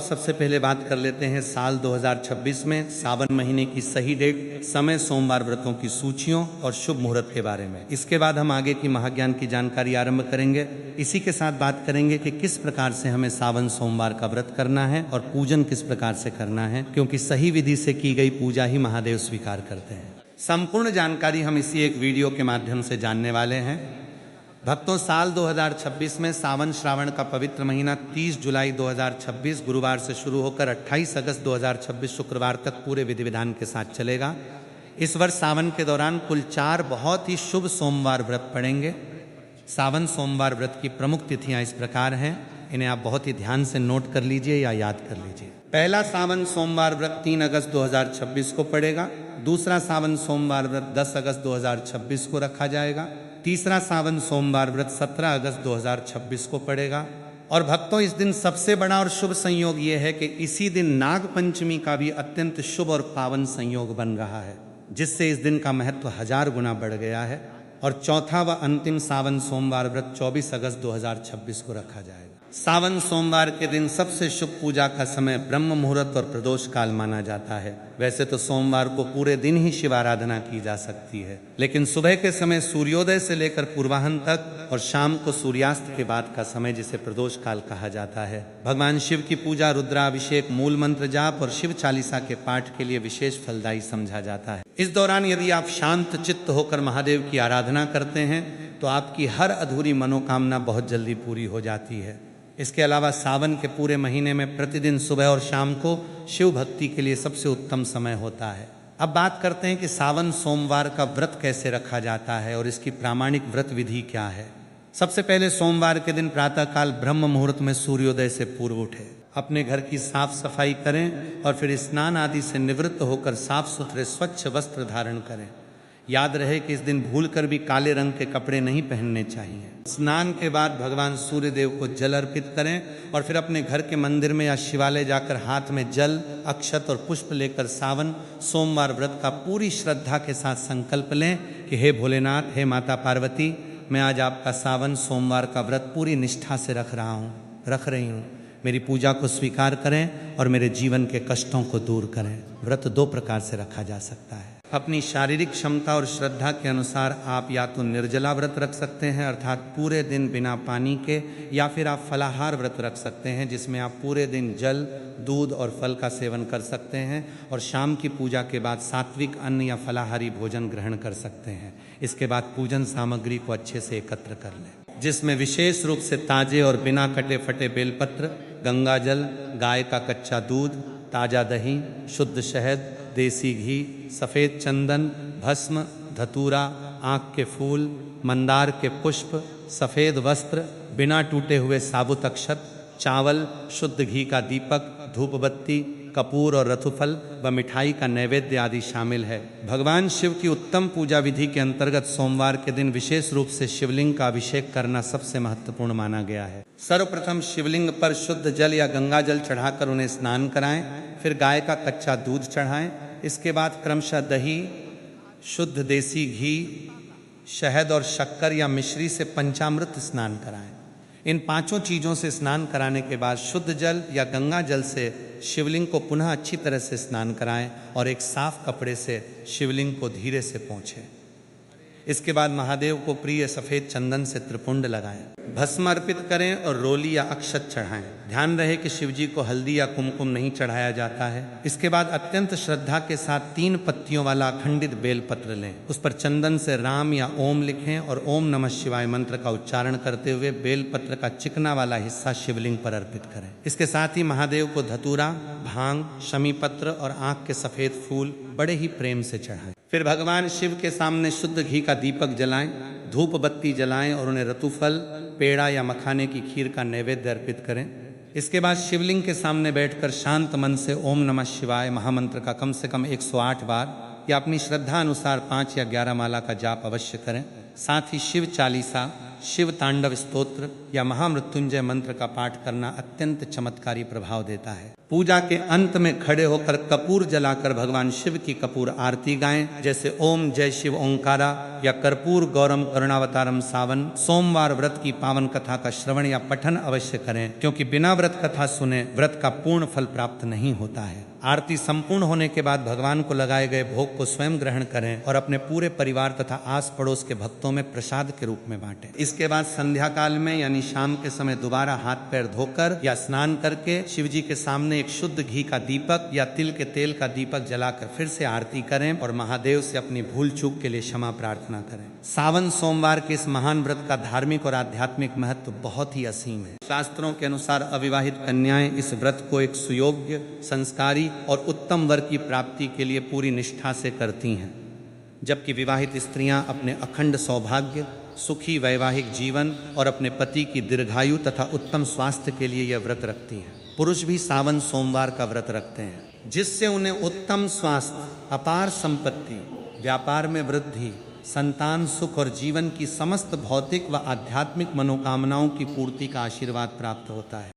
सबसे पहले बात कर लेते हैं साल 2026 में सावन महीने की सही डेट, समय, सोमवार व्रतों की सूचियों और शुभ मुहूर्त के बारे में। इसके बाद हम आगे की महाज्ञान की जानकारी आरंभ करेंगे। इसी के साथ बात करेंगे कि किस प्रकार से हमें सावन सोमवार का व्रत करना है और पूजन किस प्रकार से करना है, क्योंकि सही विधि से की गई पूजा ही महादेव स्वीकार करते हैं। संपूर्ण जानकारी हम इसी एक वीडियो के माध्यम से जानने वाले हैं। भक्तों, साल 2026 में सावन श्रावण का पवित्र महीना 30 जुलाई 2026 गुरुवार से शुरू होकर 28 अगस्त 2026 शुक्रवार तक पूरे विधि विधान के साथ चलेगा। इस वर्ष सावन के दौरान कुल 4 बहुत ही शुभ सोमवार व्रत पड़ेंगे। सावन सोमवार व्रत की प्रमुख तिथियां इस प्रकार हैं, इन्हें आप बहुत ही ध्यान से नोट कर लीजिए या याद कर लीजिए। पहला सावन सोमवार व्रत 3 अगस्त 2026 को पड़ेगा। दूसरा सावन सोमवार व्रत 10 अगस्त 2026 को रखा जाएगा। तीसरा सावन सोमवार व्रत 17 अगस्त 2026 को पड़ेगा। और भक्तों, इस दिन सबसे बड़ा और शुभ संयोग ये है कि इसी दिन नाग पंचमी का भी अत्यंत शुभ और पावन संयोग बन रहा है, जिससे इस दिन का महत्व 1000 गुना बढ़ गया है। और चौथा व अंतिम सावन सोमवार व्रत 24 अगस्त 2026 को रखा जाएगा। सावन सोमवार के दिन सबसे शुभ पूजा का समय ब्रह्म मुहूर्त और प्रदोष काल माना जाता है। वैसे तो सोमवार को पूरे दिन ही शिव आराधना की जा सकती है, लेकिन सुबह के समय सूर्योदय से लेकर पूर्वाह्न तक और शाम को सूर्यास्त के बाद का समय, जिसे प्रदोष काल कहा जाता है, भगवान शिव की पूजा, रुद्राभिषेक, मूल मंत्र जाप और शिव चालीसा के पाठ के लिए विशेष फलदायी समझा जाता है। इस दौरान यदि आप शांत चित्त होकर महादेव की आराधना करते हैं तो आपकी हर अधूरी मनोकामना बहुत जल्दी पूरी हो जाती है। इसके अलावा सावन के पूरे महीने में प्रतिदिन सुबह और शाम को शिव भक्ति के लिए सबसे उत्तम समय होता है। अब बात करते हैं कि सावन सोमवार का व्रत कैसे रखा जाता है और इसकी प्रामाणिक व्रत विधि क्या है। सबसे पहले सोमवार के दिन प्रातःकाल ब्रह्म मुहूर्त में सूर्योदय से पूर्व उठे, अपने घर की साफ सफाई करें और फिर स्नान आदि से निवृत्त होकर साफ सुथरे स्वच्छ वस्त्र धारण करें। याद रहे कि इस दिन भूलकर भी काले रंग के कपड़े नहीं पहनने चाहिए। स्नान के बाद भगवान सूर्य देव को जल अर्पित करें और फिर अपने घर के मंदिर में या शिवालय जाकर हाथ में जल, अक्षत और पुष्प लेकर सावन सोमवार व्रत का पूरी श्रद्धा के साथ संकल्प लें कि हे भोलेनाथ, हे माता पार्वती, मैं आज आपका सावन सोमवार का व्रत पूरी निष्ठा से रख रही हूँ। मेरी पूजा को स्वीकार करें और मेरे जीवन के कष्टों को दूर करें। व्रत 2 प्रकार से रखा जा सकता है। अपनी शारीरिक क्षमता और श्रद्धा के अनुसार आप या तो निर्जला व्रत रख सकते हैं, अर्थात पूरे दिन बिना पानी के, या फिर आप फलाहार व्रत रख सकते हैं, जिसमें आप पूरे दिन जल, दूध और फल का सेवन कर सकते हैं और शाम की पूजा के बाद सात्विक अन्न या फलाहारी भोजन ग्रहण कर सकते हैं। इसके बाद पूजन सामग्री को अच्छे से एकत्र कर लें, जिसमें विशेष रूप से ताजे और बिना कटे फटे बेलपत्र, गंगा जल, गाय का कच्चा दूध, ताज़ा दही, शुद्ध शहद, देसी घी, सफ़ेद चंदन, भस्म, धतूरा, आँख के फूल, मंदार के पुष्प, सफ़ेद वस्त्र, बिना टूटे हुए साबुत अक्षत, चावल, शुद्ध घी का दीपक, धूप बत्ती, कपूर और रथुफल व मिठाई का नैवेद्य आदि शामिल है। भगवान शिव की उत्तम पूजा विधि के अंतर्गत सोमवार के दिन विशेष रूप से शिवलिंग का अभिषेक करना सबसे महत्वपूर्ण माना गया है। सर्वप्रथम शिवलिंग पर शुद्ध जल या गंगा जल चढ़ाकर उन्हें स्नान कराएं, फिर गाय का कच्चा दूध चढ़ाएं। इसके बाद क्रमशः दही, शुद्ध देसी घी, शहद और शक्कर या मिश्री से पंचामृत स्नान कराएं। इन 5 चीज़ों से स्नान कराने के बाद शुद्ध जल या गंगा जल से शिवलिंग को पुनः अच्छी तरह से स्नान कराएं और एक साफ कपड़े से शिवलिंग को धीरे से पोंछें। इसके बाद महादेव को प्रिय सफ़ेद चंदन से त्रिपुंड लगाएं, भस्म अर्पित करें और रोली या अक्षत चढ़ाएं। ध्यान रहे कि शिवजी को हल्दी या कुमकुम नहीं चढ़ाया जाता है। इसके बाद अत्यंत श्रद्धा के साथ 3 पत्तियों वाला अखंडित बेलपत्र लें, उस पर चंदन से राम या ओम लिखें और ओम नमः शिवाय मंत्र का उच्चारण करते हुए बेलपत्र का चिकना वाला हिस्सा शिवलिंग पर अर्पित करें। इसके साथ ही महादेव को धतूरा, भांग, शमी पत्र और आँख के सफ़ेद फूल बड़े ही प्रेम से चढ़ाएं। फिर भगवान शिव के सामने शुद्ध घी का दीपक जलाएं, धूप बत्ती जलाएं और उन्हें रतुफल, पेड़ा या मखाने की खीर का नैवेद्य अर्पित करें। इसके बाद शिवलिंग के सामने बैठकर शांत मन से ओम नमः शिवाय महामंत्र का कम से कम 108 बार या अपनी श्रद्धा अनुसार 5 या 11 माला का जाप अवश्य करें। साथ ही शिव चालीसा, शिव तांडव स्तोत्र या महामृत्युंजय मंत्र का पाठ करना अत्यंत चमत्कारी प्रभाव देता है। पूजा के अंत में खड़े होकर कपूर जलाकर भगवान शिव की कपूर आरती गाएं, जैसे ओम जय शिव ओंकारा या कर्पूर गौरम करुणावतारम सावन। सोमवार व्रत की पावन कथा का श्रवण या पठन अवश्य करें, क्योंकि बिना व्रत कथा सुने व्रत का पूर्ण फल प्राप्त नहीं होता है। आरती संपूर्ण होने के बाद भगवान को लगाए गए भोग को स्वयं ग्रहण करें और अपने पूरे परिवार तथा आस पड़ोस के भक्तों में प्रसाद के रूप में बांटें। इसके बाद संध्या काल में यानी शाम के समय दोबारा हाथ पैर धोकर या स्नान करके शिव जी के सामने एक शुद्ध घी का दीपक या तिल के तेल का दीपक जलाकर फिर से आरती करें और महादेव से अपनी भूल चूक के लिए क्षमा प्रार्थना करें। सावन सोमवार के इस महान व्रत का धार्मिक और आध्यात्मिक महत्व बहुत ही असीम है। शास्त्रों के अनुसार अविवाहित कन्याएं इस व्रत को एक सुयोग्य, संस्कारी और उत्तम वर की प्राप्ति के लिए पूरी निष्ठा से करती हैं, जबकि विवाहित स्त्रियां अपने अखंड सौभाग्य, सुखी वैवाहिक जीवन और अपने पति की दीर्घायु तथा उत्तम स्वास्थ्य के लिए यह व्रत रखती हैं। पुरुष भी सावन सोमवार का व्रत रखते हैं, जिससे उन्हें उत्तम स्वास्थ्य, अपार संपत्ति, व्यापार में वृद्धि, संतान सुख और जीवन की समस्त भौतिक व आध्यात्मिक मनोकामनाओं की पूर्ति का आशीर्वाद प्राप्त होता है।